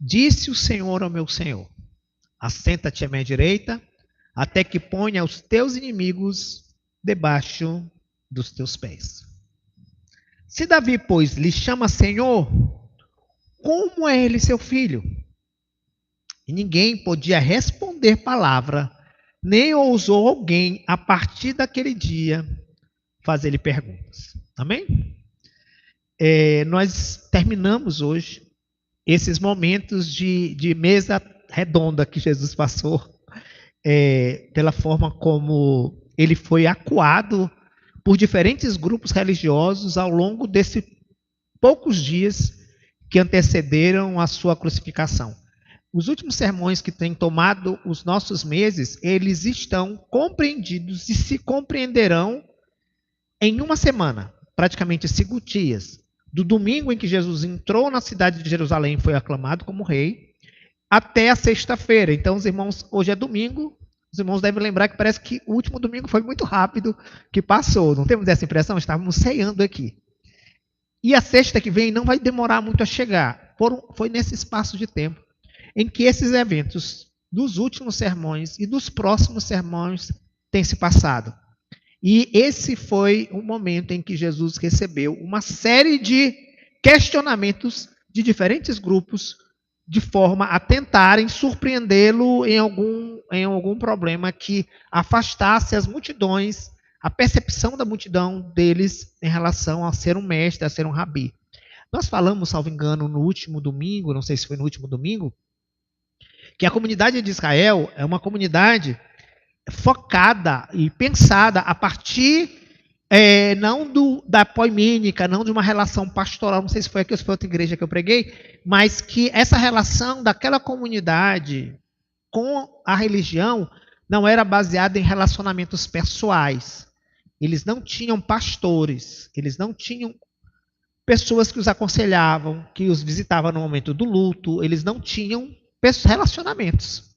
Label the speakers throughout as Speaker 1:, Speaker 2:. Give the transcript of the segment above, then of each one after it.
Speaker 1: Disse o Senhor ao meu Senhor: assenta-te à minha direita, até que ponha os teus inimigos debaixo dos teus pés. Se Davi, pois, lhe chama Senhor, como é ele seu filho? E ninguém podia responder palavra, nem ousou alguém, a partir daquele dia, fazer-lhe perguntas. Amém? Nós terminamos hoje esses momentos de mesa redonda que Jesus passou, pela forma como ele foi acuado por diferentes grupos religiosos ao longo desses poucos dias que antecederam a sua crucificação. Os últimos sermões que têm tomado os nossos meses, eles estão compreendidos e se compreenderão em uma semana, praticamente 5 dias, do domingo em que Jesus entrou na cidade de Jerusalém e foi aclamado como rei, até a sexta-feira. Então, os irmãos, hoje é domingo, os irmãos devem lembrar que parece que o último domingo foi muito rápido que passou. Não temos essa impressão? Estávamos ceando aqui. E a sexta que vem não vai demorar muito a chegar. Foi nesse espaço de tempo em que esses eventos dos últimos sermões e dos próximos sermões têm se passado. E esse foi o momento em que Jesus recebeu uma série de questionamentos de diferentes grupos, de forma a tentarem surpreendê-lo em algum problema que afastasse as multidões, a percepção da multidão deles em relação a ser um mestre, a ser um rabi. Nós falamos, salvo engano, no último domingo, não sei se foi no último domingo, que a comunidade de Israel é uma comunidade focada e pensada a partir não da poimênica, não de uma relação pastoral, não sei se foi aqui ou se foi outra igreja que eu preguei, mas que essa relação daquela comunidade com a religião não era baseada em relacionamentos pessoais. Eles não tinham pastores, eles não tinham pessoas que os aconselhavam, que os visitavam no momento do luto, eles não tinham relacionamentos.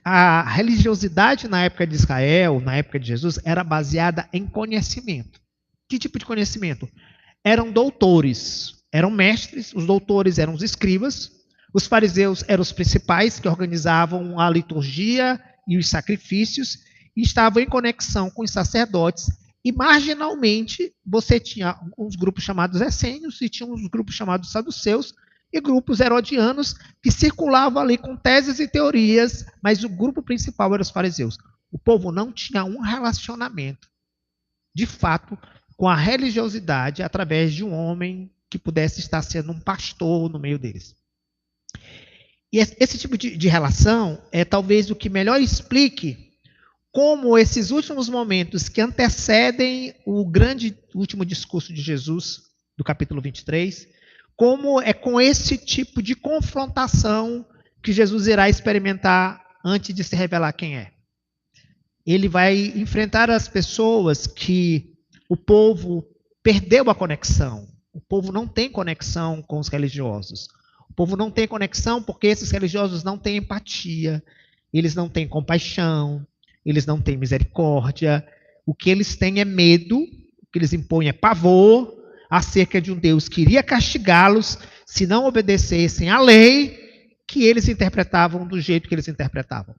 Speaker 1: A religiosidade na época de Israel, na época de Jesus, era baseada em conhecimento. Que tipo de conhecimento? Eram doutores, eram mestres, os doutores eram os escribas, os fariseus eram os principais que organizavam a liturgia e os sacrifícios e estavam em conexão com os sacerdotes. E marginalmente você tinha uns grupos chamados essênios e tinha uns grupos chamados saduceus, e grupos herodianos que circulavam ali com teses e teorias, mas o grupo principal era os fariseus. O povo não tinha um relacionamento, de fato, com a religiosidade através de um homem que pudesse estar sendo um pastor no meio deles. E esse tipo de relação é talvez o que melhor explique como esses últimos momentos que antecedem o grande último discurso de Jesus, do capítulo 23, como é com esse tipo de confrontação que Jesus irá experimentar antes de se revelar quem é. Ele vai enfrentar as pessoas que o povo perdeu a conexão. O povo não tem conexão com os religiosos. O povo não tem conexão porque esses religiosos não têm empatia, eles não têm compaixão, eles não têm misericórdia. O que eles têm é medo, o que eles impõem é pavor, acerca de um Deus que iria castigá-los se não obedecessem à lei que eles interpretavam do jeito que eles interpretavam.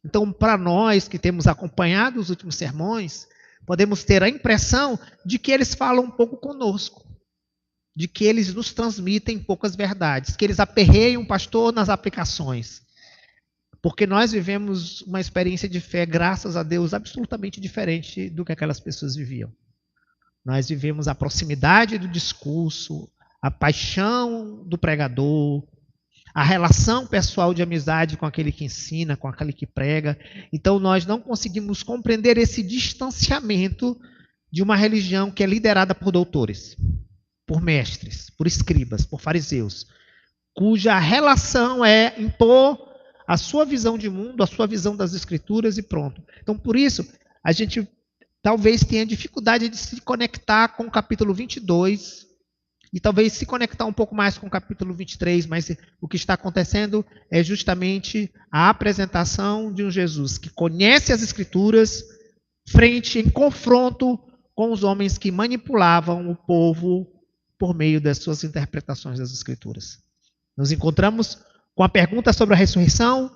Speaker 1: Então, para nós que temos acompanhado os últimos sermões, podemos ter a impressão de que eles falam um pouco conosco, de que eles nos transmitem poucas verdades, que eles aperreiam o pastor nas aplicações. Porque nós vivemos uma experiência de fé, graças a Deus, absolutamente diferente do que aquelas pessoas viviam. Nós vivemos a proximidade do discurso, a paixão do pregador, a relação pessoal de amizade com aquele que ensina, com aquele que prega. Então, nós não conseguimos compreender esse distanciamento de uma religião que é liderada por doutores, por mestres, por escribas, por fariseus, cuja relação é impor a sua visão de mundo, a sua visão das escrituras e pronto. Então, por isso, a gente talvez tenha dificuldade de se conectar com o capítulo 22 e talvez se conectar um pouco mais com o capítulo 23, mas o que está acontecendo é justamente a apresentação de um Jesus que conhece as escrituras em confronto com os homens que manipulavam o povo por meio das suas interpretações das escrituras. Nos encontramos com a pergunta sobre a ressurreição,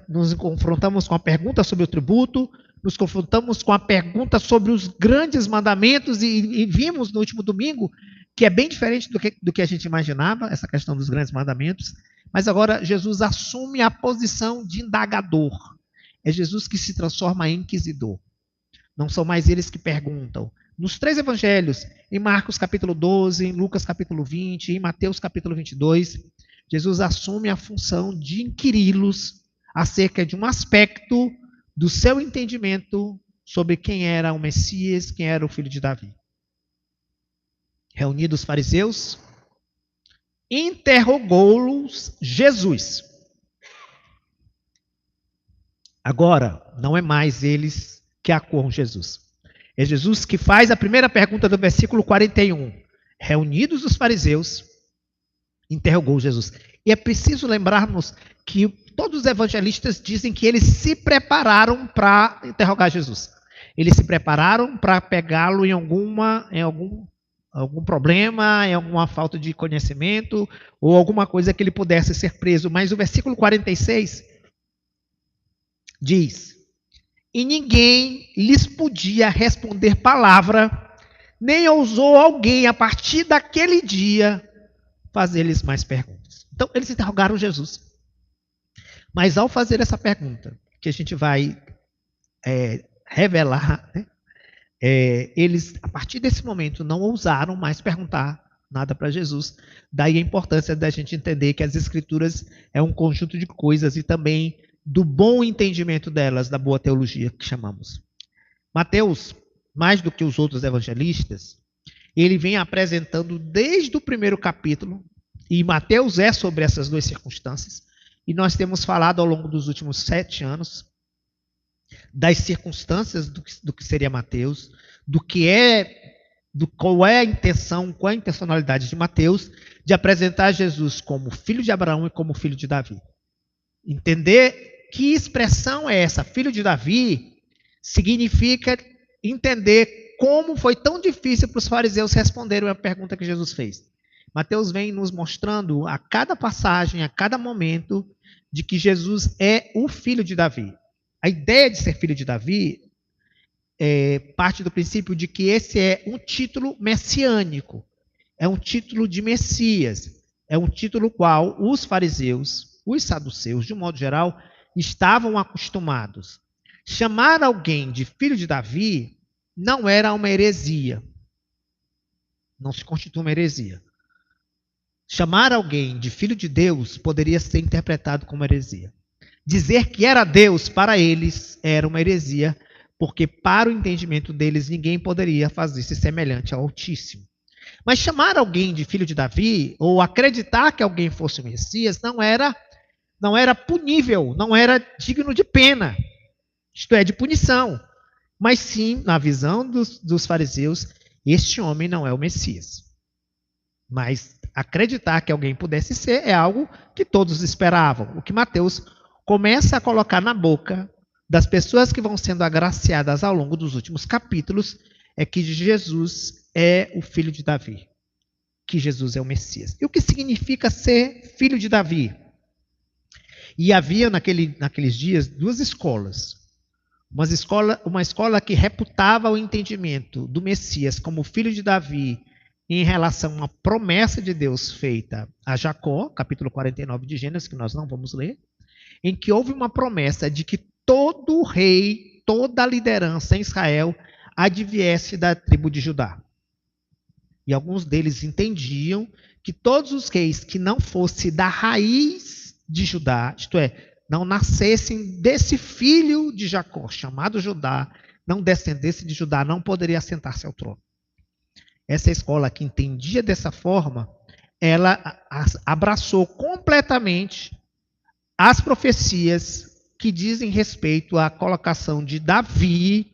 Speaker 1: nos confrontamos com a pergunta sobre o tributo, nos confrontamos com a pergunta sobre os grandes mandamentos e vimos no último domingo que é bem diferente do que a gente imaginava, essa questão dos grandes mandamentos, mas agora Jesus assume a posição de indagador. É Jesus que se transforma em inquisidor. Não são mais eles que perguntam. Nos 3 evangelhos, em Marcos capítulo 12, em Lucas capítulo 20, em Mateus capítulo 22, Jesus assume a função de inquiri-los acerca de um aspecto do seu entendimento sobre quem era o Messias, quem era o filho de Davi. Reunidos os fariseus, interrogou-los Jesus. Agora, não é mais eles que acuam Jesus. É Jesus que faz a primeira pergunta do versículo 41. Reunidos os fariseus, interrogou Jesus. E é preciso lembrarmos que todos os evangelistas dizem que eles se prepararam para interrogar Jesus. Eles se prepararam para pegá-lo em algum problema, em alguma falta de conhecimento, ou alguma coisa que ele pudesse ser preso. Mas o versículo 46 diz: e ninguém lhes podia responder palavra, nem ousou alguém, a partir daquele dia, fazer-lhes mais perguntas. Então, eles interrogaram Jesus. Mas ao fazer essa pergunta, que a gente vai revelar, né, eles, a partir desse momento, não ousaram mais perguntar nada para Jesus. Daí a importância da gente entender que as Escrituras é um conjunto de coisas e também do bom entendimento delas, da boa teologia que chamamos. Mateus, mais do que os outros evangelistas, ele vem apresentando desde o primeiro capítulo, e Mateus é sobre essas duas circunstâncias, e nós temos falado ao longo dos últimos 7 anos das circunstâncias do que seria Mateus, qual é a intenção, qual é a intencionalidade de Mateus de apresentar Jesus como filho de Abraão e como filho de Davi. Entender que expressão é essa, filho de Davi, significa entender como foi tão difícil para os fariseus responderem a pergunta que Jesus fez. Mateus vem nos mostrando a cada passagem, a cada momento, de que Jesus é o filho de Davi. A ideia de ser filho de Davi parte do princípio de que esse é um título messiânico, é um título de Messias, é um título qual os fariseus, os saduceus, de um modo geral, estavam acostumados. Chamar alguém de filho de Davi não era uma heresia. Não se constitui uma heresia. Chamar alguém de filho de Deus poderia ser interpretado como heresia. Dizer que era Deus para eles era uma heresia, porque para o entendimento deles ninguém poderia fazer-se semelhante ao Altíssimo. Mas chamar alguém de filho de Davi, ou acreditar que alguém fosse o Messias, não era punível, não era digno de pena, isto é, de punição. Mas sim, na visão dos fariseus, este homem não é o Messias. Mas acreditar que alguém pudesse ser é algo que todos esperavam. O que Mateus começa a colocar na boca das pessoas que vão sendo agraciadas ao longo dos últimos capítulos é que Jesus é o filho de Davi, que Jesus é o Messias. E o que significa ser filho de Davi? E havia naqueles dias 2 escolas. Uma escola que reputava o entendimento do Messias como filho de Davi em relação a uma promessa de Deus feita a Jacó, capítulo 49 de Gênesis, que nós não vamos ler, em que houve uma promessa de que todo rei, toda a liderança em Israel adviesse da tribo de Judá. E alguns deles entendiam que todos os reis que não fossem da raiz de Judá, isto é, não nascessem desse filho de Jacó, chamado Judá, não descendesse de Judá, não poderia assentar-se ao trono. Essa escola que entendia dessa forma, ela abraçou completamente as profecias que dizem respeito à colocação de Davi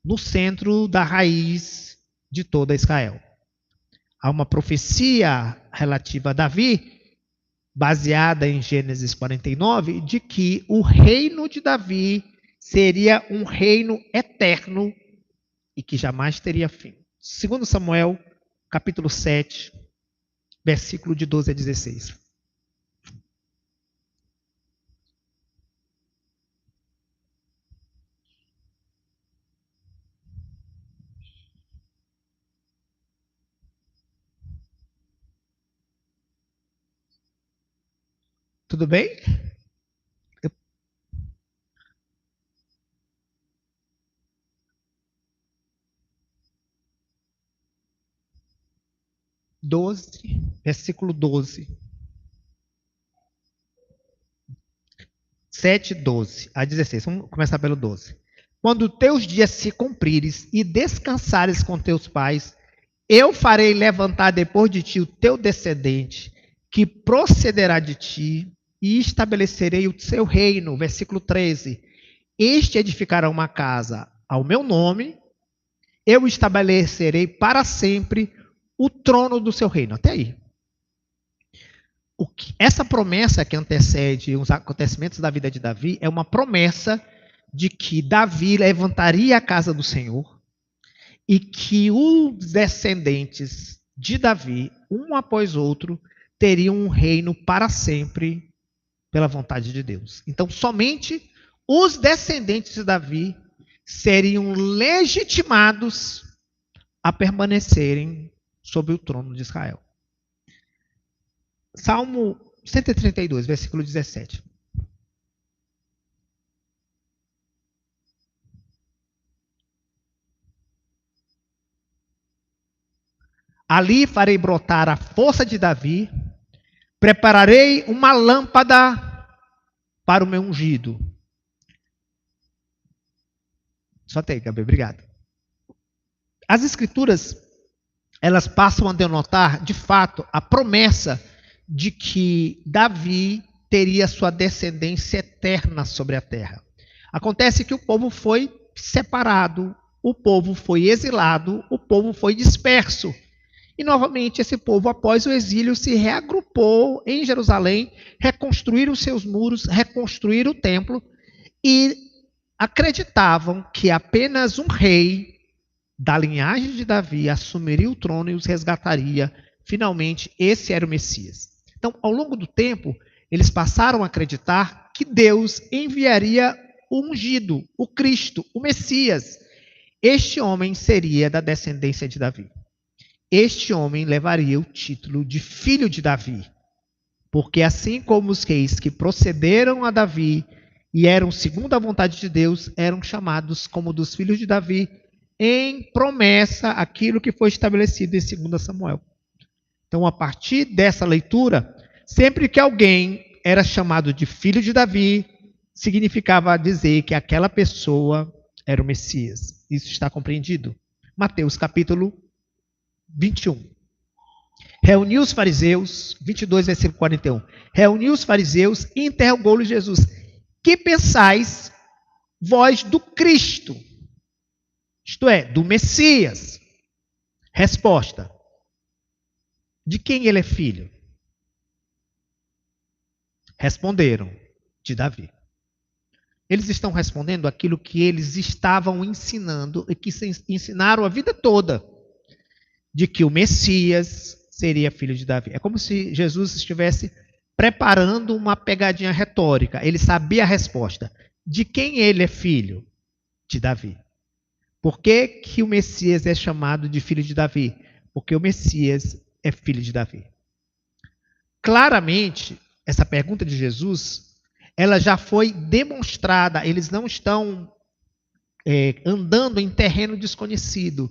Speaker 1: no centro da raiz de toda Israel. Há uma profecia relativa a Davi, baseada em Gênesis 49, de que o reino de Davi seria um reino eterno e que jamais teria fim. 2 Samuel, capítulo 7, versículo de 12 a 16. Tudo bem? 12, versículo 12. 7, 12 a 16. Vamos começar pelo 12. Quando teus dias se cumprires e descansares com teus pais, eu farei levantar depois de ti o teu descendente, que procederá de ti, e estabelecerei o seu reino. Versículo 13. Este edificará uma casa ao meu nome, eu estabelecerei para sempre o trono do seu reino. Até aí. Essa promessa que antecede os acontecimentos da vida de Davi é uma promessa de que Davi levantaria a casa do Senhor e que os descendentes de Davi, um após outro, teriam um reino para sempre pela vontade de Deus. Então, somente os descendentes de Davi seriam legitimados a permanecerem sobre o trono de Israel. Salmo 132, versículo 17. Ali farei brotar a força de Davi, prepararei uma lâmpada para o meu ungido. Só tem, Gabriel, obrigado. As escrituras, elas passam a denotar, de fato, a promessa de que Davi teria sua descendência eterna sobre a terra. Acontece que o povo foi separado, o povo foi exilado, o povo foi disperso. E novamente esse povo, após o exílio, se reagrupou em Jerusalém, reconstruíram seus muros, reconstruíram o templo e acreditavam que apenas um rei da linhagem de Davi assumiria o trono e os resgataria. Finalmente, esse era o Messias. Então, ao longo do tempo, eles passaram a acreditar que Deus enviaria o ungido, o Cristo, o Messias. Este homem seria da descendência de Davi. Este homem levaria o título de filho de Davi, porque assim como os reis que procederam a Davi e eram segundo a vontade de Deus, eram chamados como dos filhos de Davi, em promessa aquilo que foi estabelecido em 2 Samuel. Então, a partir dessa leitura, sempre que alguém era chamado de filho de Davi, significava dizer que aquela pessoa era o Messias. Isso está compreendido? Mateus capítulo 21. Reuniu os fariseus, 22, versículo 41. Reuniu os fariseus e interrogou-lhes Jesus: que pensais vós do Cristo? Isto é, do Messias. Resposta: de quem ele é filho? Responderam: de Davi. Eles estão respondendo aquilo que eles estavam ensinando e que ensinaram a vida toda, de que o Messias seria filho de Davi. É como se Jesus estivesse preparando uma pegadinha retórica. Ele sabia a resposta. De quem ele é filho? De Davi. Por que que o Messias é chamado de filho de Davi? Porque o Messias é filho de Davi. Claramente, essa pergunta de Jesus, ela já foi demonstrada. Eles não estão andando em terreno desconhecido.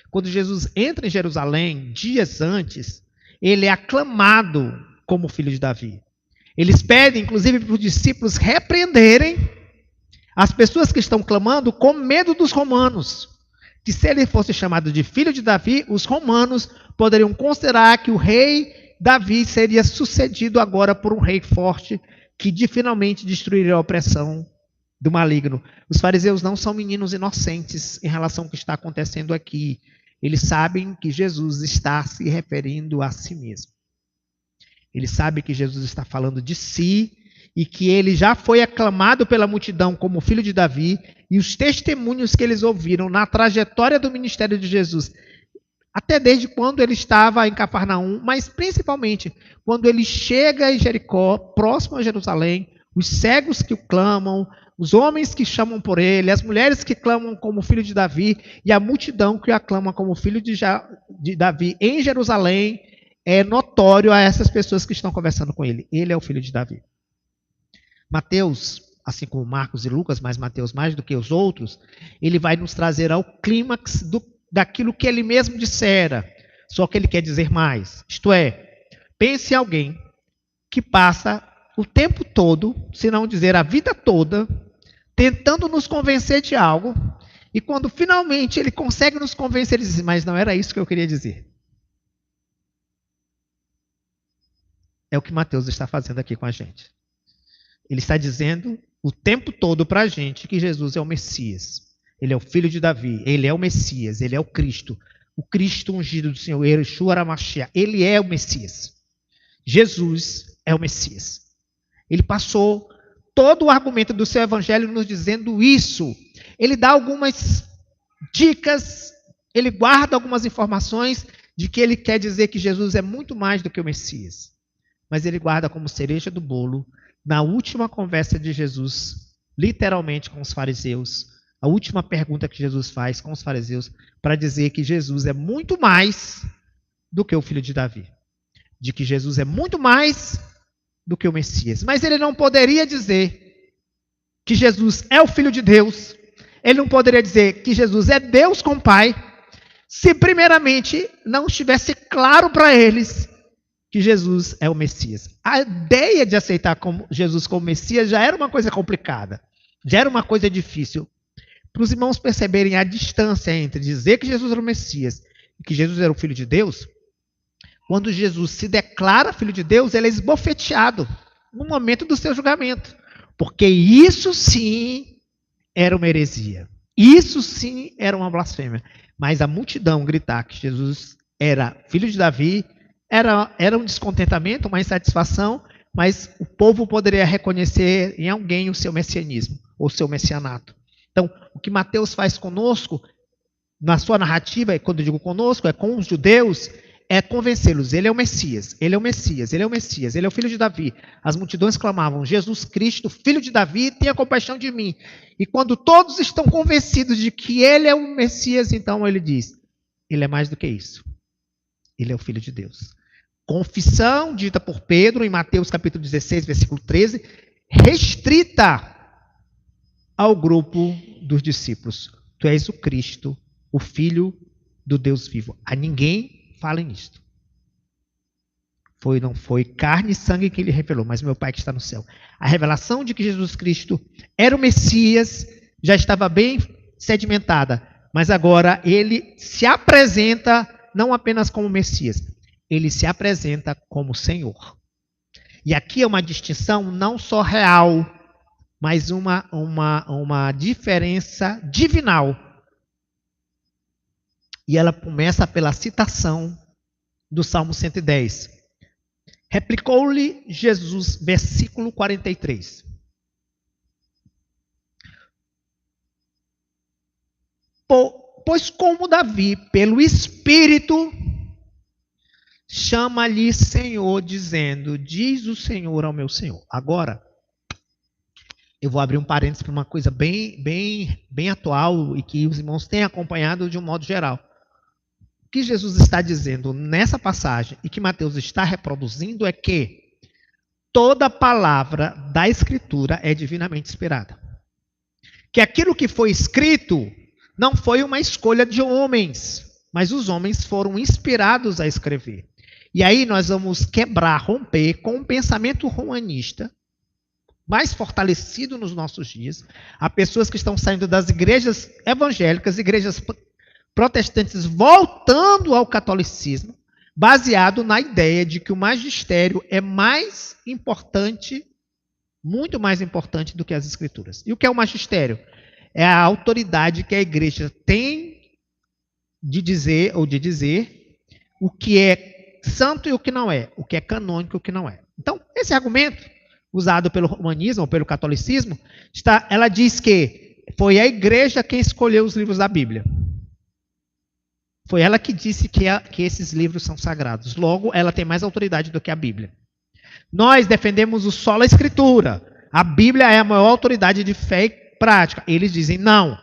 Speaker 1: Quando Jesus entra em Jerusalém, dias antes, ele é aclamado como filho de Davi. Eles pedem, inclusive, para os discípulos repreenderem as pessoas que estão clamando com medo dos romanos. Que se ele fosse chamado de filho de Davi, os romanos poderiam considerar que o rei Davi seria sucedido agora por um rei forte que finalmente destruiria a opressão do maligno. Os fariseus não são meninos inocentes em relação ao que está acontecendo aqui. Eles sabem que Jesus está se referindo a si mesmo. Eles sabem que Jesus está falando de si e que ele já foi aclamado pela multidão como filho de Davi, e os testemunhos que eles ouviram na trajetória do ministério de Jesus, até desde quando ele estava em Cafarnaum, mas principalmente quando ele chega em Jericó, próximo a Jerusalém, os cegos que o clamam, os homens que chamam por ele, as mulheres que clamam como filho de Davi e a multidão que o aclama como filho de Davi em Jerusalém, é notório a essas pessoas que estão conversando com ele. Ele é o filho de Davi. Mateus, assim como Marcos e Lucas, mas Mateus mais do que os outros, ele vai nos trazer ao clímax daquilo que ele mesmo dissera, só que ele quer dizer mais. Isto é, pense em alguém que passa o tempo todo, se não dizer a vida toda, tentando nos convencer de algo, e quando finalmente ele consegue nos convencer, ele diz, mas não era isso que eu queria dizer. É o que Mateus está fazendo aqui com a gente. Ele está dizendo o tempo todo para a gente que Jesus é o Messias. Ele é o filho de Davi, ele é o Messias, ele é o Cristo ungido do Senhor, Yeshua HaMashiach. Ele é o Messias. Jesus é o Messias. Ele passou todo o argumento do seu evangelho nos dizendo isso. Ele dá algumas dicas, ele guarda algumas informações de que ele quer dizer que Jesus é muito mais do que o Messias. Mas ele guarda como cereja do bolo, na última conversa de Jesus, literalmente com os fariseus, a última pergunta que Jesus faz com os fariseus, para dizer que Jesus é muito mais do que o filho de Davi. De que Jesus é muito mais do que o Messias. Mas ele não poderia dizer que Jesus é o Filho de Deus. Ele não poderia dizer que Jesus é Deus com o Pai, se primeiramente não estivesse claro para eles que Jesus é o Messias. A ideia de aceitar Jesus como Messias já era uma coisa complicada, já era uma coisa difícil. Para os irmãos perceberem a distância entre dizer que Jesus era o Messias e que Jesus era o Filho de Deus, quando Jesus se declara Filho de Deus, ele é esbofeteado no momento do seu julgamento. Porque isso sim era uma heresia. Isso sim era uma blasfêmia. Mas a multidão gritar que Jesus era filho de Davi era um descontentamento, uma insatisfação, mas o povo poderia reconhecer em alguém o seu messianismo, ou o seu messianato. Então, o que Mateus faz conosco, na sua narrativa, e quando eu digo conosco, é com os judeus, é convencê-los, ele é o Messias, ele é o Messias, ele é o Messias, ele é o filho de Davi. As multidões clamavam, Jesus Cristo, filho de Davi, tenha compaixão de mim. E quando todos estão convencidos de que ele é o Messias, então ele diz, ele é mais do que isso. Ele é o filho de Deus. Confissão dita por Pedro em Mateus capítulo 16, versículo 13, restrita ao grupo dos discípulos. Tu és o Cristo, o Filho do Deus vivo. A ninguém falem nisto. Não foi carne e sangue que ele revelou, mas meu Pai que está no céu. A revelação de que Jesus Cristo era o Messias já estava bem sedimentada, mas agora ele se apresenta não apenas como Messias, ele se apresenta como Senhor. E aqui é uma distinção não só real, mas uma diferença divinal. E ela começa pela citação do Salmo 110. Replicou-lhe Jesus, versículo 43. Pois como Davi, pelo Espírito, chama-lhe Senhor, dizendo, diz o Senhor ao meu Senhor. Agora, eu vou abrir um parênteses para uma coisa bem atual e que os irmãos têm acompanhado de um modo geral. O que Jesus está dizendo nessa passagem e que Mateus está reproduzindo é que toda palavra da Escritura é divinamente inspirada. Que aquilo que foi escrito não foi uma escolha de homens, mas os homens foram inspirados a escrever. E aí nós vamos romper com um pensamento romanista, mais fortalecido nos nossos dias. Há pessoas que estão saindo das igrejas evangélicas, igrejas protestantes, voltando ao catolicismo, baseado na ideia de que o magistério é mais importante, muito mais importante do que as escrituras. E o que é o magistério? É a autoridade que a igreja tem de dizer o que é santo e o que não é, o que é canônico e o que não é. Então, esse argumento, usado pelo romanismo ou pelo catolicismo, ela diz que foi a igreja quem escolheu os livros da Bíblia. Foi ela que disse que esses livros são sagrados. Logo, ela tem mais autoridade do que a Bíblia. Nós defendemos o sola escritura. A Bíblia é a maior autoridade de fé e prática. Eles dizem não.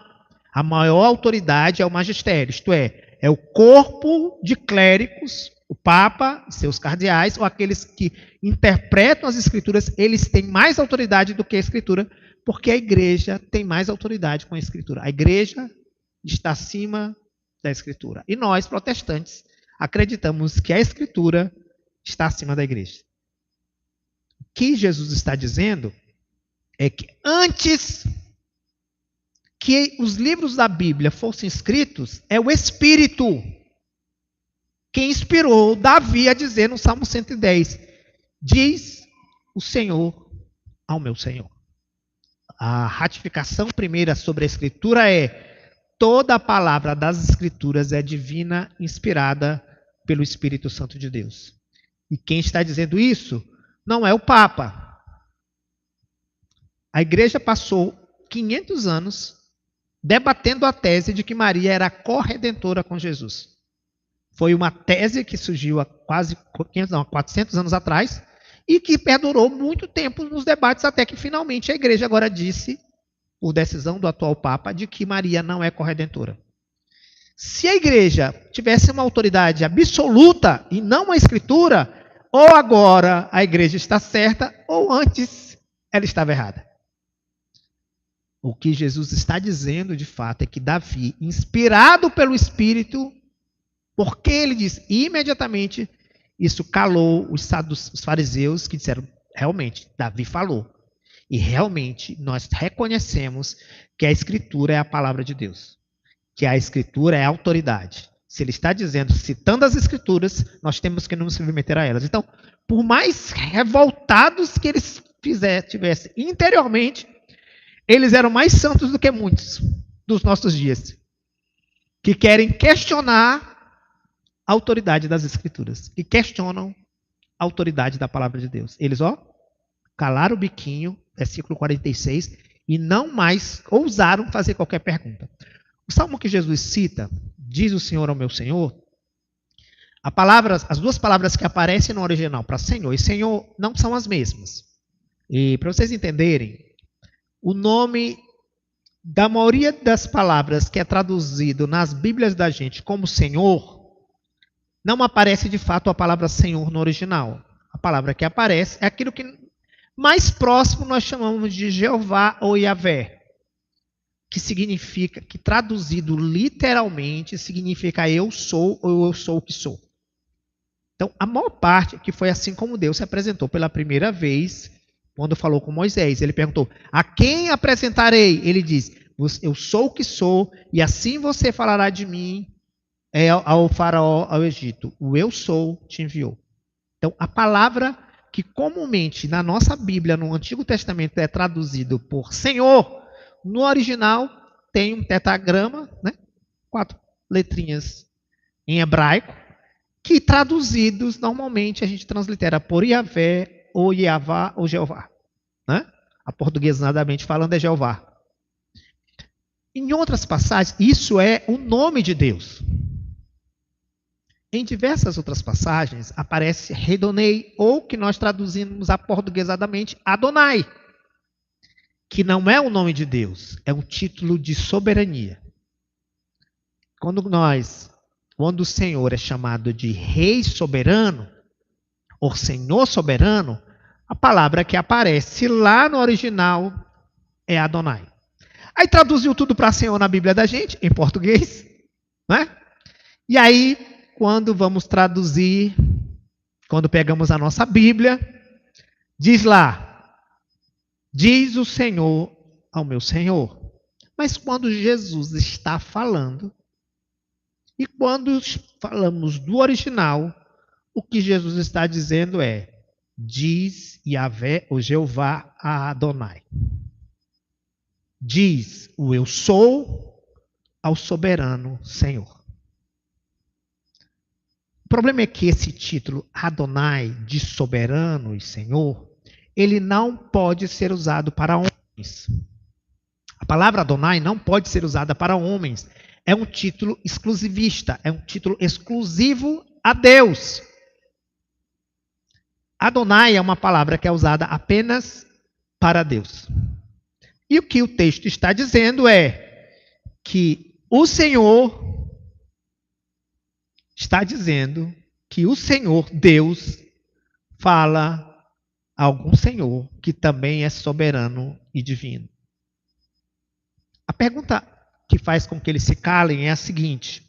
Speaker 1: A maior autoridade é o magistério, isto é o corpo de clérigos O Papa, seus cardeais, ou aqueles que interpretam as Escrituras, eles têm mais autoridade do que a Escritura, porque a igreja tem mais autoridade com a Escritura. A igreja está acima da Escritura. E nós, protestantes, acreditamos que a Escritura está acima da igreja. O que Jesus está dizendo é que antes que os livros da Bíblia fossem escritos, é o Espírito quem inspirou Davi a dizer no Salmo 110, diz o Senhor ao meu Senhor. A ratificação primeira sobre a Escritura é: toda a palavra das Escrituras é divina, inspirada pelo Espírito Santo de Deus. E quem está dizendo isso não é o Papa. A igreja passou 500 anos debatendo a tese de que Maria era corredentora com Jesus. Foi uma tese que surgiu há quase 400 anos atrás e que perdurou muito tempo nos debates, até que finalmente a igreja agora disse, por decisão do atual Papa, de que Maria não é corredentora. Se a igreja tivesse uma autoridade absoluta e não a Escritura, ou agora a igreja está certa, ou antes ela estava errada. O que Jesus está dizendo, de fato, é que Davi, inspirado pelo Espírito, porque ele diz, imediatamente, isso calou os fariseus que disseram, realmente, Davi falou. E realmente nós reconhecemos que a Escritura é a palavra de Deus. Que a Escritura é a autoridade. Se ele está dizendo, citando as Escrituras, nós temos que nos submeter a elas. Então, por mais revoltados que eles tivessem interiormente, eles eram mais santos do que muitos dos nossos dias, que querem questionar a autoridade das Escrituras, que questionam a autoridade da palavra de Deus. Eles, calaram o biquinho, versículo 46, e não mais ousaram fazer qualquer pergunta. O salmo que Jesus cita, diz o Senhor ao meu Senhor, as duas palavras que aparecem no original para Senhor e Senhor não são as mesmas. E para vocês entenderem, o nome da maioria das palavras que é traduzido nas Bíblias da gente como Senhor, não aparece de fato a palavra Senhor no original. A palavra que aparece é aquilo que mais próximo nós chamamos de Jeová ou Yahvé, que significa, que traduzido literalmente, significa eu sou ou eu sou o que sou. Então, a maior parte, que foi assim como Deus se apresentou pela primeira vez, quando falou com Moisés, ele perguntou, a quem apresentarei? Ele diz, eu sou o que sou, e assim você falará de mim ao faraó, ao Egito. O eu sou te enviou. Então, a palavra que comumente na nossa Bíblia, no Antigo Testamento, é traduzido por Senhor, no original tem um tetragrama, 4 letrinhas em hebraico, que traduzidos normalmente a gente translitera por Yahvé, ou Yavá, ou Jeová. Aportuguesadamente falando é Jeová. Em outras passagens, isso é o nome de Deus. Em diversas outras passagens, aparece Redonei, ou que nós traduzimos aportuguesadamente Adonai, que não é o nome de Deus, é um título de soberania. Quando o Senhor é chamado de Rei Soberano, ou Senhor Soberano, a palavra que aparece lá no original é Adonai. Aí traduziu tudo para Senhor na Bíblia da gente, em português, E aí, quando vamos traduzir, quando pegamos a nossa Bíblia, diz lá, diz o Senhor ao meu Senhor. Mas quando Jesus está falando, e quando falamos do original, o que Jesus está dizendo é, diz Yahvé, ou Jeová, a Adonai. Diz o eu sou ao soberano Senhor. O problema é que esse título, Adonai, de soberano e Senhor, ele não pode ser usado para homens. A palavra Adonai não pode ser usada para homens. É um título exclusivista, é um título exclusivo a Deus. Adonai é uma palavra que é usada apenas para Deus. E o que o texto está dizendo é que o Senhor está dizendo que o Senhor, Deus, fala a algum Senhor que também é soberano e divino. A pergunta que faz com que eles se calem é a seguinte,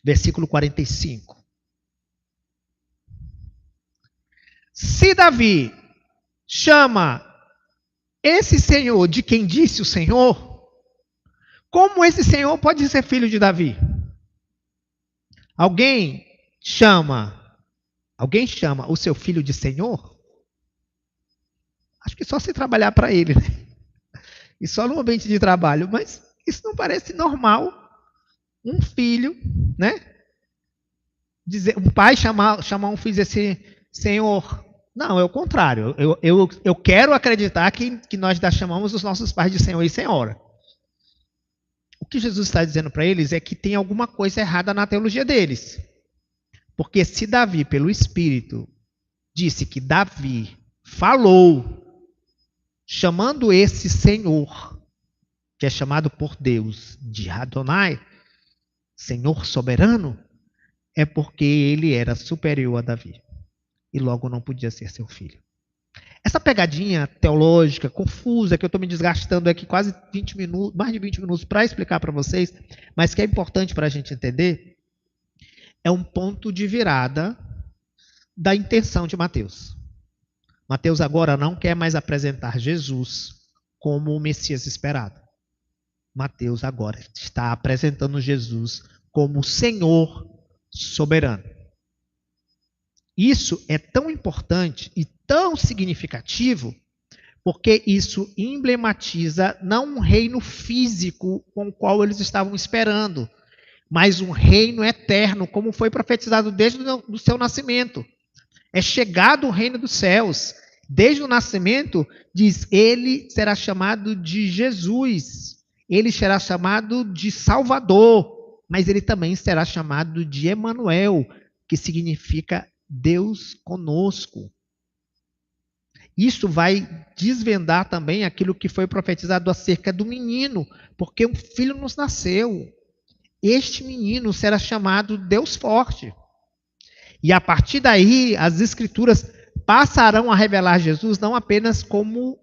Speaker 1: versículo 45. Se Davi chama esse Senhor de quem disse o Senhor, como esse Senhor pode ser filho de Davi? Alguém chama o seu filho de Senhor? Acho que só se trabalhar para ele, né? E só no ambiente de trabalho, mas isso não parece normal. Um filho, né? Um pai chamar um filho e dizer assim, Senhor. Não, é o contrário. Eu quero acreditar que nós já chamamos os nossos pais de Senhor e Senhora. O que Jesus está dizendo para eles é que tem alguma coisa errada na teologia deles. Porque se Davi, pelo Espírito, disse que Davi falou, chamando esse Senhor, que é chamado por Deus de Adonai, Senhor soberano, é porque ele era superior a Davi. E logo não podia ser seu filho. Essa pegadinha teológica, confusa, que eu estou me desgastando aqui quase 20 minutos, mais de 20 minutos para explicar para vocês, mas que é importante para a gente entender, é um ponto de virada da intenção de Mateus. Mateus agora não quer mais apresentar Jesus como o Messias esperado. Mateus agora está apresentando Jesus como o Senhor soberano. Isso é tão importante e tão significativo porque isso emblematiza não um reino físico com o qual eles estavam esperando, mas um reino eterno, como foi profetizado desde o seu nascimento. É chegado o reino dos céus. Desde o nascimento, diz, ele será chamado de Jesus. Ele será chamado de Salvador. Mas ele também será chamado de Emanuel, que significa Deus conosco. Isso vai desvendar também aquilo que foi profetizado acerca do menino, porque um filho nos nasceu. Este menino será chamado Deus Forte. E a partir daí, as Escrituras passarão a revelar Jesus não apenas como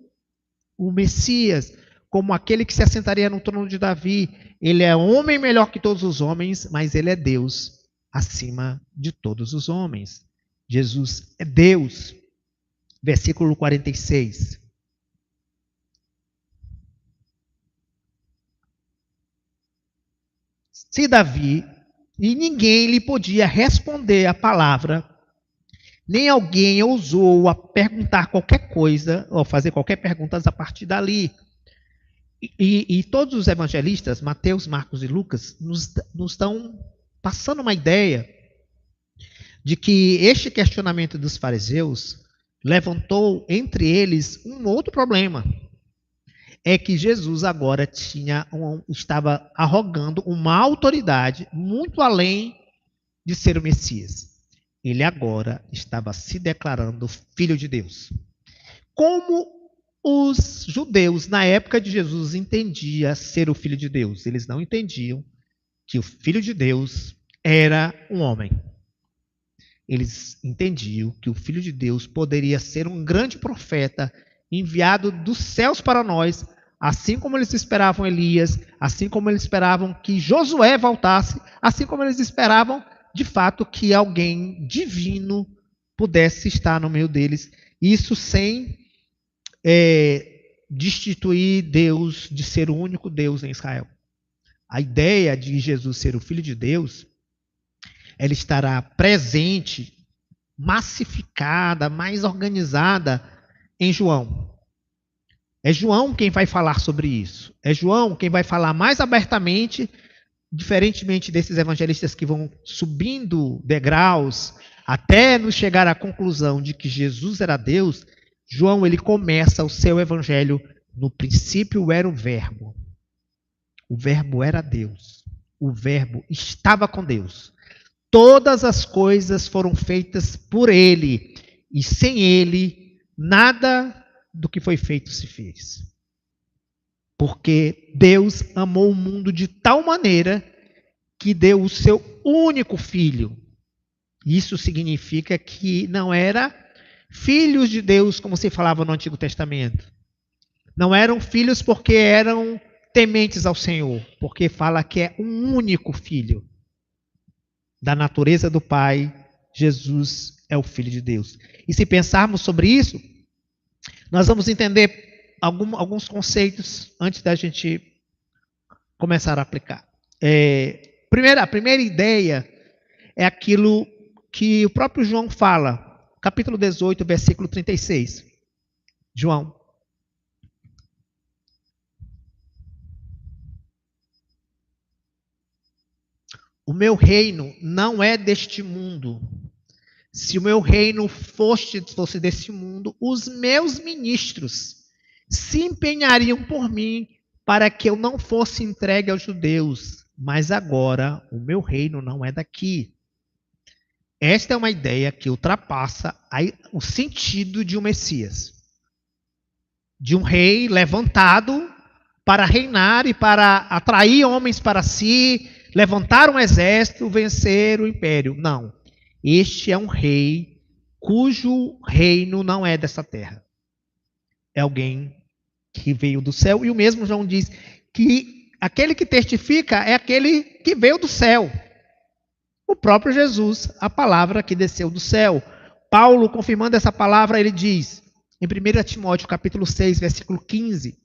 Speaker 1: o Messias, como aquele que se assentaria no trono de Davi. Ele é homem melhor que todos os homens, mas ele é Deus acima de todos os homens. Jesus é Deus. Versículo 46. Se Davi, e ninguém lhe podia responder a palavra, nem alguém ousou a perguntar qualquer coisa, ou fazer qualquer pergunta a partir dali. E todos os evangelistas, Mateus, Marcos e Lucas, nos estão passando uma ideia de que este questionamento dos fariseus levantou entre eles um outro problema. É que Jesus agora estava arrogando uma autoridade muito além de ser o Messias. Ele agora estava se declarando filho de Deus. Como os judeus na época de Jesus entendiam ser o filho de Deus? Eles não entendiam que o filho de Deus era um homem. Eles entendiam que o filho de Deus poderia ser um grande profeta enviado dos céus para nós, assim como eles esperavam Elias, assim como eles esperavam que Josué voltasse, assim como eles esperavam, de fato, que alguém divino pudesse estar no meio deles. Isso sem destituir Deus de ser o único Deus em Israel. A ideia de Jesus ser o Filho de Deus, ela estará presente, massificada, mais organizada em João. É João quem vai falar sobre isso. É João quem vai falar mais abertamente, diferentemente desses evangelistas que vão subindo degraus até nos chegar à conclusão de que Jesus era Deus. João, ele começa o seu evangelho: no princípio era o Verbo. O Verbo era Deus. O Verbo estava com Deus. Todas as coisas foram feitas por ele, e sem ele, nada do que foi feito se fez. Porque Deus amou o mundo de tal maneira que deu o seu único filho, Isso significa que não era filhos de Deus, como se falava no Antigo Testamento. Não eram filhos porque eram tementes ao Senhor, porque fala que é um único filho da natureza do Pai. Jesus é o Filho de Deus. E se pensarmos sobre isso, nós vamos entender alguns conceitos antes da gente começar a aplicar. A primeira ideia é aquilo que o próprio João fala, capítulo 18, versículo 36. João. O meu reino não é deste mundo. Se o meu reino fosse deste mundo, os meus ministros se empenhariam por mim para que eu não fosse entregue aos judeus. Mas agora o meu reino não é daqui. Esta é uma ideia que ultrapassa o sentido de um Messias. De um rei levantado para reinar e para atrair homens para si, levantar um exército, vencer o império. Não. Este é um rei cujo reino não é dessa terra. É alguém que veio do céu. E o mesmo João diz que aquele que testifica é aquele que veio do céu. O próprio Jesus, a palavra que desceu do céu. Paulo, confirmando essa palavra, ele diz, em 1 Timóteo, capítulo 6, versículo 15,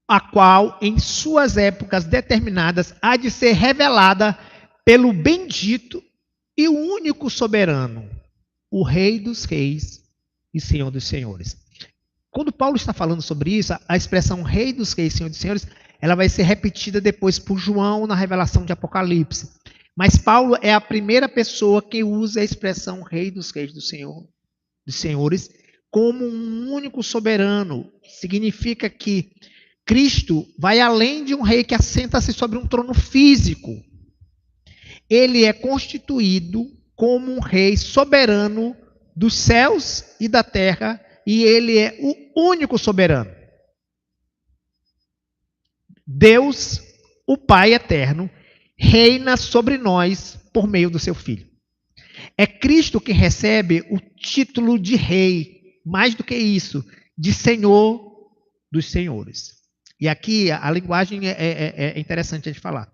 Speaker 1: a qual, em suas épocas determinadas, há de ser revelada pelo bendito e o único soberano, o Rei dos reis e Senhor dos senhores. Quando Paulo está falando sobre isso, a expressão Rei dos reis e Senhor dos senhores, ela vai ser repetida depois por João na revelação de Apocalipse. Mas Paulo é a primeira pessoa que usa a expressão Rei dos reis dos senhores como um único soberano. Significa que Cristo vai além de um rei que assenta-se sobre um trono físico. Ele é constituído como um rei soberano dos céus e da terra, e ele é o único soberano. Deus, o Pai eterno, reina sobre nós por meio do seu Filho. É Cristo que recebe o título de rei, mais do que isso, de Senhor dos senhores. E aqui a linguagem é interessante de falar.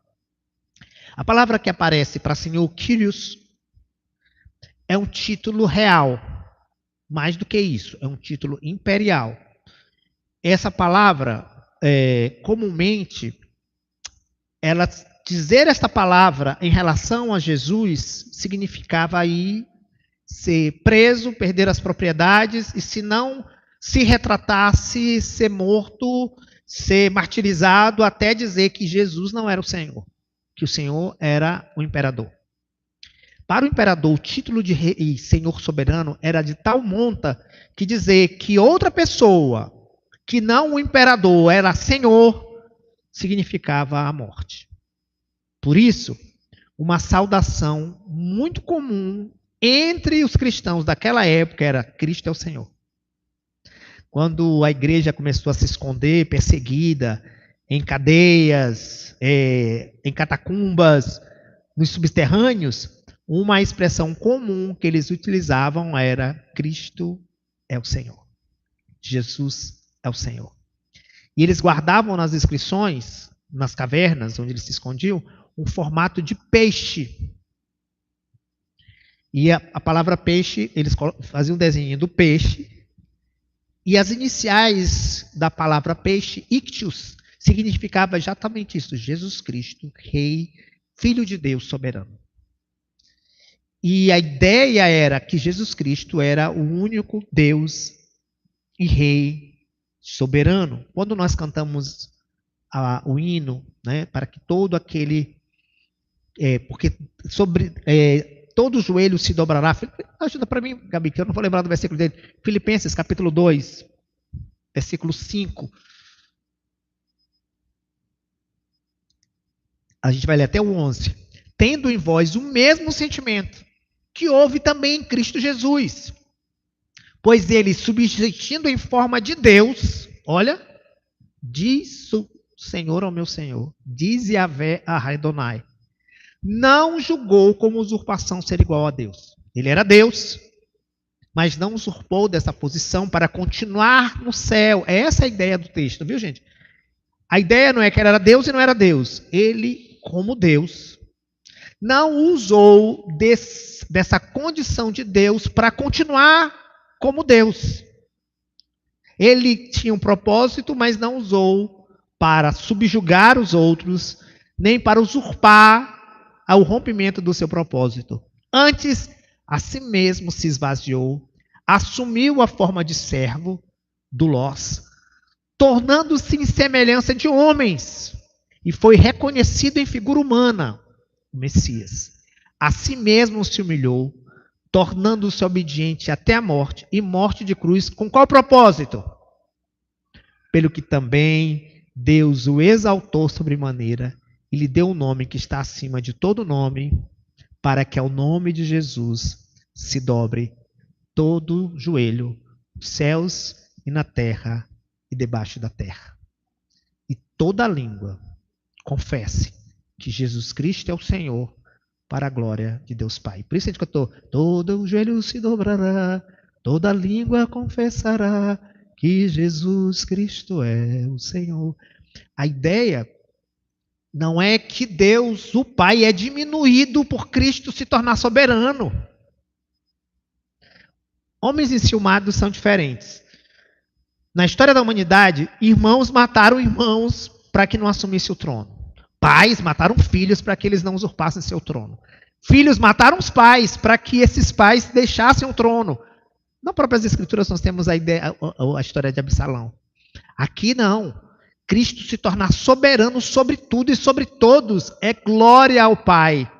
Speaker 1: A palavra que aparece para Senhor, Kyrios, é um título real. Mais do que isso, é um título imperial. Essa palavra, comumente, ela dizer esta palavra em relação a Jesus significava aí ser preso, perder as propriedades e, se não se retratasse, ser morto, ser martirizado, até dizer que Jesus não era o Senhor, que o Senhor era o imperador. Para o imperador, o título de rei e senhor soberano era de tal monta que dizer que outra pessoa, que não o imperador, era senhor, significava a morte. Por isso, uma saudação muito comum entre os cristãos daquela época era Cristo é o Senhor. Quando a igreja começou a se esconder, perseguida, em cadeias, em catacumbas, nos subterrâneos, uma expressão comum que eles utilizavam era Cristo é o Senhor. Jesus é o Senhor. E eles guardavam nas inscrições, nas cavernas onde eles se escondiam, um formato de peixe. E a palavra peixe, eles faziam um desenho do peixe, e as iniciais da palavra peixe, ictius, significava exatamente isso, Jesus Cristo, Rei, Filho de Deus soberano. E a ideia era que Jesus Cristo era o único Deus e Rei soberano. Quando nós cantamos o hino, né, para que todo aquele... porque sobre... todo joelho se dobrará. Ajuda para mim, Gabi, que eu não vou lembrar do versículo dele. Filipenses, capítulo 2, versículo 5. A gente vai ler até o 11. Tendo em vós o mesmo sentimento que houve também em Cristo Jesus. Pois ele, subsistindo em forma de Deus, olha, Senhor ao meu Senhor. Diz Yahvé a Adonai. Não julgou como usurpação ser igual a Deus. Ele era Deus, mas não usurpou dessa posição para continuar no céu. Essa é a ideia do texto, viu, gente? A ideia não é que ele era Deus e não era Deus. Ele, como Deus, não usou dessa condição de Deus para continuar como Deus. Ele tinha um propósito, mas não usou para subjugar os outros, nem para usurpar o rompimento do seu propósito. Antes, a si mesmo se esvaziou, assumiu a forma de servo do Lós, tornando-se em semelhança de homens, e foi reconhecido em figura humana, o Messias. A si mesmo se humilhou, tornando-se obediente até a morte, e morte de cruz, com qual propósito? Pelo que também Deus o exaltou sobremaneira, e lhe deu um nome que está acima de todo nome, para que ao nome de Jesus se dobre todo joelho, nos céus e na terra e debaixo da terra. E toda língua confesse que Jesus Cristo é o Senhor, para a glória de Deus Pai. Por isso a gente cantou, todo joelho se dobrará, toda língua confessará que Jesus Cristo é o Senhor. A ideia não é que Deus, o Pai, é diminuído por Cristo se tornar soberano. Homens enciumados são diferentes. Na história da humanidade, irmãos mataram irmãos para que não assumisse o trono. Pais mataram filhos para que eles não usurpassem seu trono. Filhos mataram os pais para que esses pais deixassem o trono. Nas próprias escrituras nós temos a história de Absalão. Aqui não. Cristo se tornar soberano sobre tudo e sobre todos. É glória ao Pai.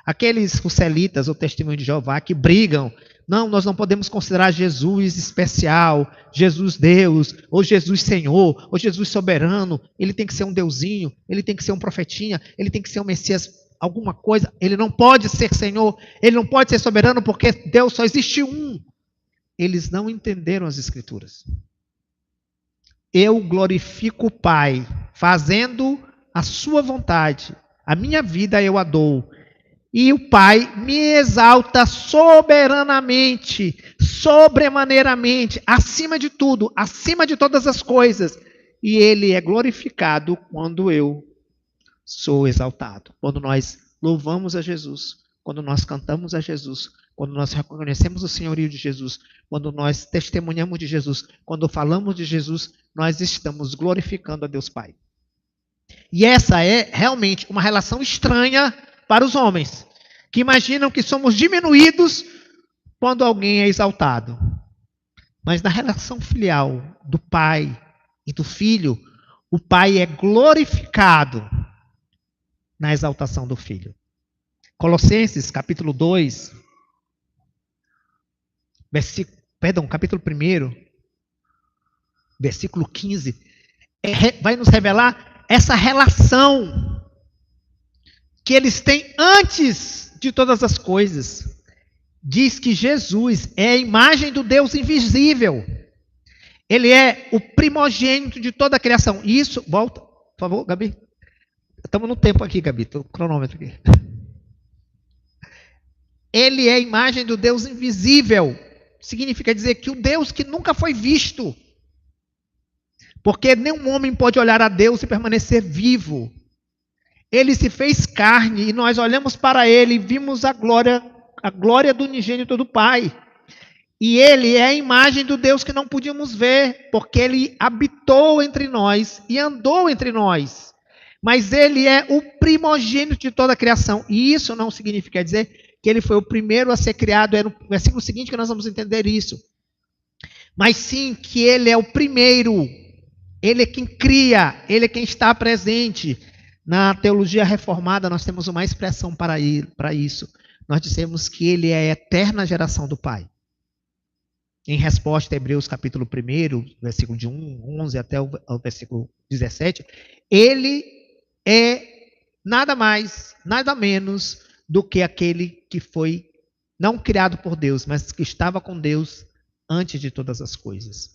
Speaker 1: Aqueles ruselitas ou testemunho de Jeová que brigam. Não, nós não podemos considerar Jesus especial, Jesus Deus, ou Jesus Senhor, ou Jesus soberano. Ele tem que ser um deusinho, ele tem que ser um profetinha, ele tem que ser um Messias, alguma coisa. Ele não pode ser Senhor, ele não pode ser soberano porque Deus só existe um. Eles não entenderam as Escrituras. Eu glorifico o Pai, fazendo a sua vontade. A minha vida eu a dou. E o Pai me exalta soberanamente, sobremaneiramente, acima de tudo, acima de todas as coisas. E Ele é glorificado quando eu sou exaltado. Quando nós louvamos a Jesus, quando nós cantamos a Jesus, quando nós reconhecemos o senhorio de Jesus, quando nós testemunhamos de Jesus, quando falamos de Jesus, nós estamos glorificando a Deus Pai. E essa é realmente uma relação estranha para os homens, que imaginam que somos diminuídos quando alguém é exaltado. Mas na relação filial do pai e do filho, o pai é glorificado na exaltação do filho. Colossenses, capítulo 2, capítulo 1, versículo 15, vai nos revelar essa relação que eles têm antes de todas as coisas. Diz que Jesus é a imagem do Deus invisível. Ele é o primogênito de toda a criação. E isso, volta, por favor, Gabi. Estamos no tempo aqui, Gabi, estou com o cronômetro aqui. Ele é a imagem do Deus invisível. Significa dizer que o Deus que nunca foi visto. Porque nenhum homem pode olhar a Deus e permanecer vivo. Ele se fez carne e nós olhamos para ele e vimos a glória do unigênito do Pai. E ele é a imagem do Deus que não podíamos ver, porque ele habitou entre nós e andou entre nós. Mas ele é o primogênito de toda a criação. E isso não significa dizer que ele foi o primeiro a ser criado. É no versículo seguinte que nós vamos entender isso. Mas sim que ele é o primeiro. Ele é quem cria, ele é quem está presente. Na teologia reformada, nós temos uma expressão para isso. Nós dissemos que ele é a eterna geração do Pai. Em resposta a Hebreus capítulo 1, versículo de 11 até o versículo 17, ele é nada mais, nada menos do que aquele que foi não criado por Deus, mas que estava com Deus antes de todas as coisas.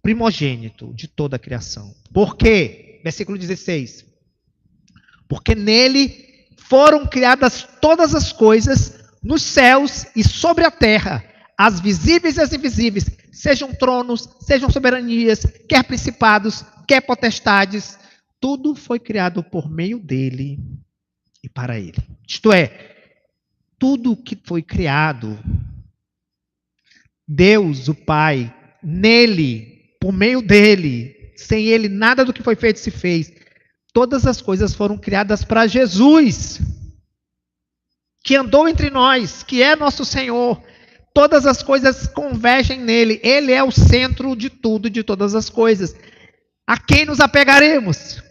Speaker 1: primogênito de toda a criação. Por quê? Versículo 16. Porque nele foram criadas todas as coisas nos céus e sobre a terra, as visíveis e as invisíveis, sejam tronos, sejam soberanias, quer principados, quer potestades, tudo foi criado por meio dele e para ele. Isto é, tudo que foi criado, Deus, o Pai, nele, por meio dele, sem ele nada do que foi feito se fez. Todas as coisas foram criadas para Jesus, que andou entre nós, que é nosso Senhor. Todas as coisas convergem nele. Ele é o centro de tudo, de todas as coisas. A quem nos apegaremos?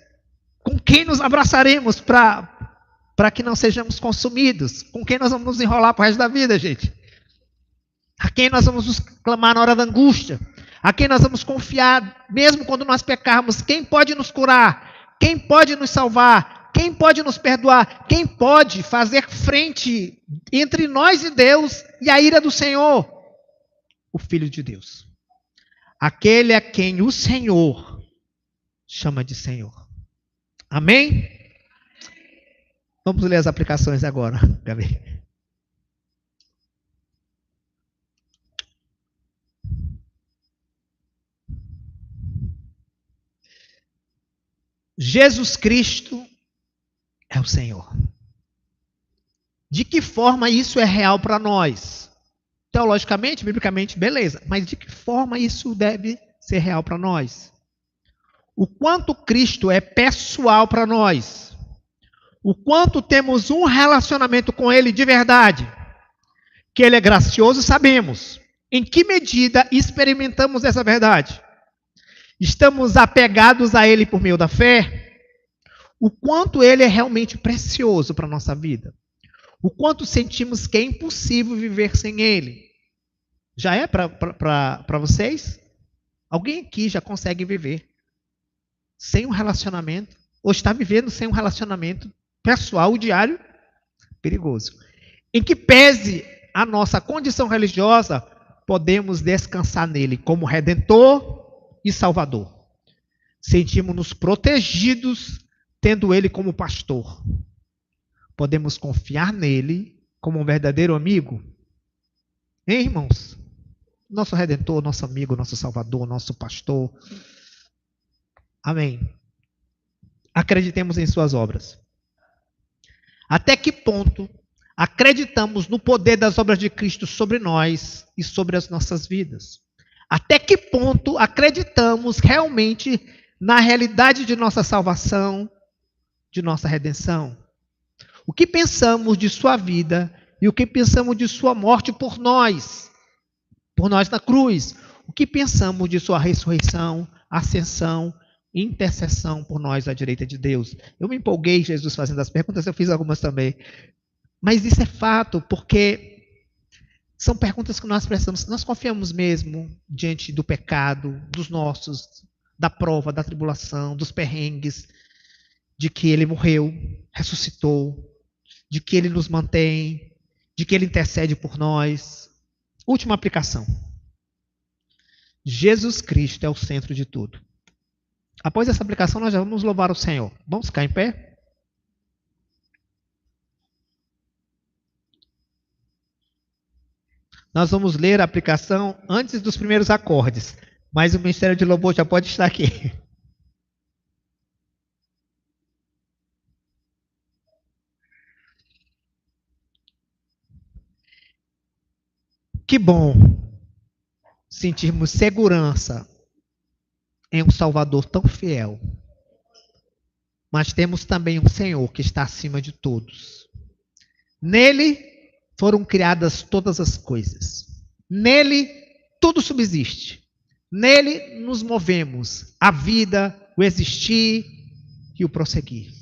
Speaker 1: Com quem nos abraçaremos para que não sejamos consumidos? Com quem nós vamos nos enrolar para o resto da vida, gente? A quem nós vamos nos clamar na hora da angústia? A quem nós vamos confiar, mesmo quando nós pecarmos? Quem pode nos curar? Quem pode nos salvar? Quem pode nos perdoar? Quem pode fazer frente entre nós e Deus e a ira do Senhor? O Filho de Deus. Aquele a quem o Senhor chama de Senhor. Amém? Vamos ler as aplicações agora, Gabi. Jesus Cristo é o Senhor. De que forma isso é real para nós? Teologicamente, biblicamente, beleza. Mas de que forma isso deve ser real para nós? O quanto Cristo é pessoal para nós. O quanto temos um relacionamento com Ele de verdade. Que Ele é gracioso, sabemos. Em que medida experimentamos essa verdade? Estamos apegados a Ele por meio da fé? O quanto Ele é realmente precioso para a nossa vida? O quanto sentimos que é impossível viver sem Ele? Já é para vocês? Alguém aqui já consegue viver sem um relacionamento? Ou está vivendo sem um relacionamento pessoal, diário? Perigoso. Em que pese a nossa condição religiosa, podemos descansar nele como Redentor e Salvador. Sentimos-nos protegidos, tendo Ele como pastor. Podemos confiar nele como um verdadeiro amigo? Hein, irmãos? Nosso Redentor, nosso amigo, nosso Salvador, nosso pastor. Amém. Acreditemos em suas obras. Até que ponto acreditamos no poder das obras de Cristo sobre nós e sobre as nossas vidas? Até que ponto acreditamos realmente na realidade de nossa salvação, de nossa redenção? O que pensamos de sua vida e o que pensamos de sua morte por nós na cruz? O que pensamos de sua ressurreição, ascensão, intercessão por nós à direita de Deus? Eu me empolguei, Jesus, fazendo as perguntas, eu fiz algumas também. Mas isso é fato, porque são perguntas que nós precisamos. Nós confiamos mesmo diante do pecado, dos nossos, da prova, da tribulação, dos perrengues, de que Ele morreu, ressuscitou, de que Ele nos mantém, de que Ele intercede por nós. Última aplicação. Jesus Cristo é o centro de tudo. Após essa aplicação, nós já vamos louvar o Senhor. Vamos ficar em pé? Nós vamos ler a aplicação antes dos primeiros acordes. Mas o Ministério de Louvor já pode estar aqui. Que bom sentirmos segurança em um Salvador tão fiel. Mas temos também um Senhor que está acima de todos. Nele foram criadas todas as coisas. Nele tudo subsiste. Nele nos movemos a vida, o existir e o prosseguir.